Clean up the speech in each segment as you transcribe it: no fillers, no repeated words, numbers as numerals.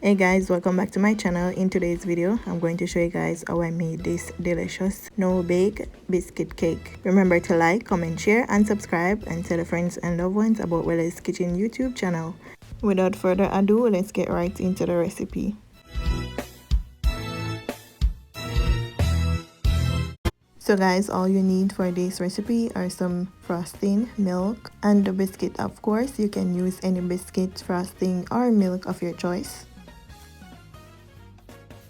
Hey guys, welcome back to my channel. In today's video I'm going to show you guys how I made this delicious no-bake biscuit cake. Remember to like, comment, share and subscribe, and tell your friends and loved ones about Wella's Kitchen YouTube channel. Without further ado, let's get right into the recipe. So guys, all you need for this recipe are some frosting, milk, and the biscuit. Of course, you can use any biscuit, frosting, or milk of your choice.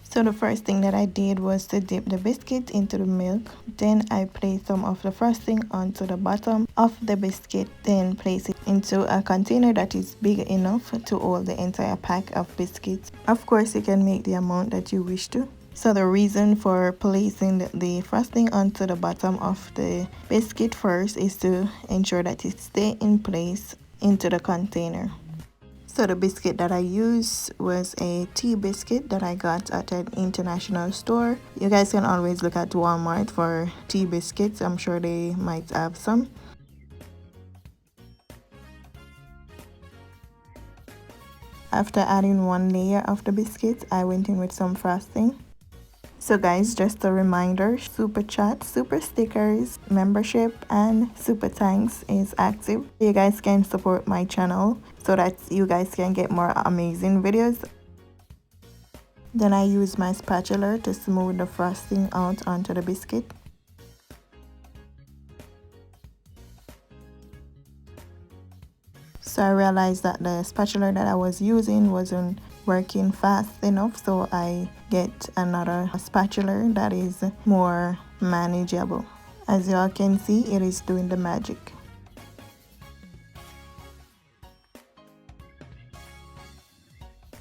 So the first thing that I did was to dip the biscuit into the milk. Then I placed some of the frosting onto the bottom of the biscuit. Then place it into a container that is big enough to hold the entire pack of biscuits. Of course, you can make the amount that you wish to. So the reason for placing the frosting onto the bottom of the biscuit first is to ensure that it stays in place into the container. So the biscuit that I used was a tea biscuit that I got at an international store. You guys can always look at Walmart for tea biscuits. I'm sure they might have some. After adding one layer of the biscuit, I went in with some frosting. So guys, just a reminder, super chat, super stickers, membership and super thanks is active. You guys can support my channel so that you guys can get more amazing videos. Then I use my spatula to smooth the frosting out onto the biscuit. So I realized that the spatula that I was using wasn't working fast enough, so I get another spatula that is more manageable. As y'all can see, it is doing the magic.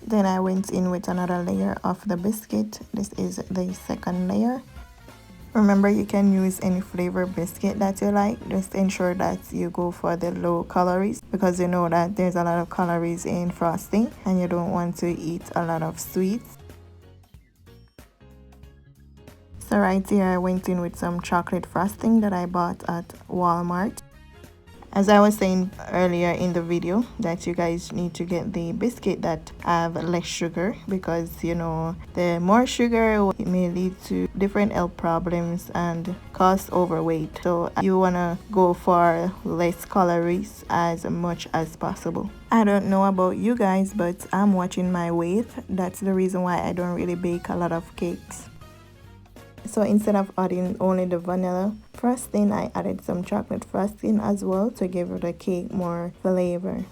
Then I went in with another layer of the biscuit. This is the second layer. Remember, you can use any flavor biscuit that you like. Just ensure that you go for the low calories, because you know that there's a lot of calories in frosting and you don't want to eat a lot of sweets. So right here I went in with some chocolate frosting that I bought at Walmart. As I was saying earlier in the video, that you guys need to get the biscuit that have less sugar, because you know the more sugar it may lead to different health problems and cause overweight. So you want to go for less calories as much as possible. I don't know about you guys, but I'm watching my weight. That's the reason why I don't really bake a lot of cakes. So instead of adding only the vanilla frosting, I added some chocolate frosting as well to give the cake more flavor.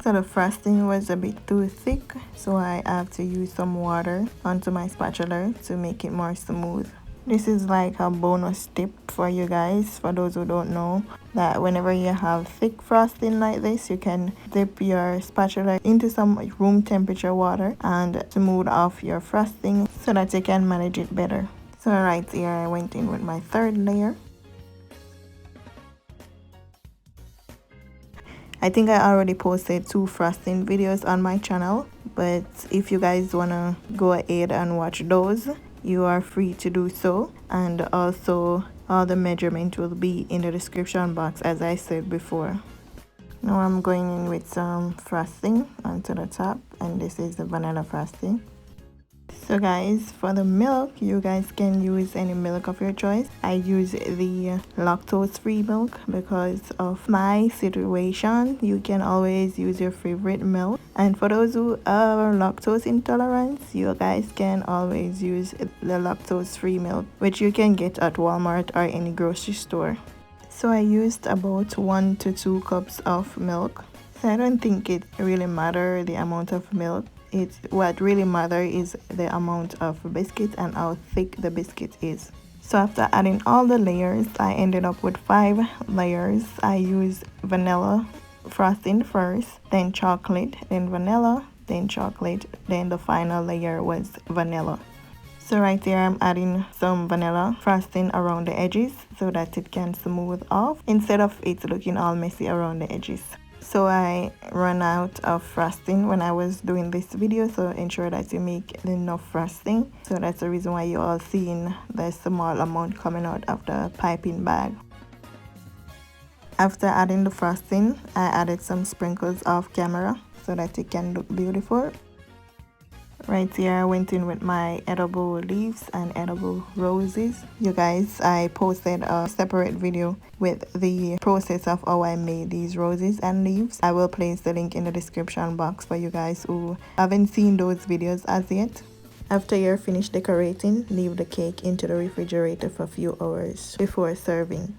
So the frosting was a bit too thick, so I have to use some water onto my spatula to make it more smooth. This is like a bonus tip for you guys, for those who don't know, that whenever you have thick frosting like this, you can dip your spatula into some room temperature water and smooth off your frosting so that you can manage it better. So right here I went in with my third layer. I think I already posted 2 frosting videos on my channel, but if you guys wanna go ahead and watch those, you are free to do so. And also all the measurement will be in the description box, as I said before. Now I'm going in with some frosting onto the top, and this is the vanilla frosting. So guys, for the milk, you guys can use any milk of your choice. I use the lactose free milk because of my situation. You can always use your favorite milk, and for those who are lactose intolerant, you guys can always use the lactose free milk, which you can get at Walmart or any grocery store. So I used about 1 to 2 cups of milk. So I don't think it really matters the amount of milk. What really matters is the amount of biscuit and how thick the biscuit is. So after adding all the layers, I ended up with 5 layers. I used vanilla frosting first, then chocolate, then vanilla, then chocolate, then the final layer was vanilla. So right there I'm adding some vanilla frosting around the edges so that it can smooth off instead of it looking all messy around the edges. So I ran out of frosting when I was doing this video, so ensure that you make enough frosting. So that's the reason why you all seeing the small amount coming out of the piping bag. After adding the frosting, I added some sprinkles of camera so that it can look beautiful. Right here I went in with my edible leaves and edible roses. You guys, I posted a separate video with the process of how I made these roses and leaves. I will place the link in the description box for you guys who haven't seen those videos as yet. After you're finished decorating, leave the cake into the refrigerator for a few hours before serving.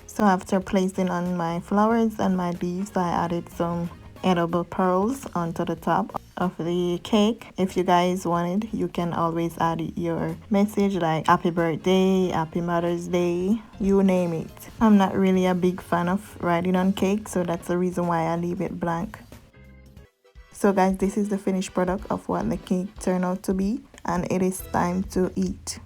So after placing on my flowers and my leaves, I added some edible pearls onto the top of the cake. If you guys wanted, you can always add your message like happy birthday, happy Mother's Day, you name it. I'm not really a big fan of writing on cake, so that's the reason why I leave it blank. So guys, this is the finished product of what the cake turned out to be, and it is time to eat.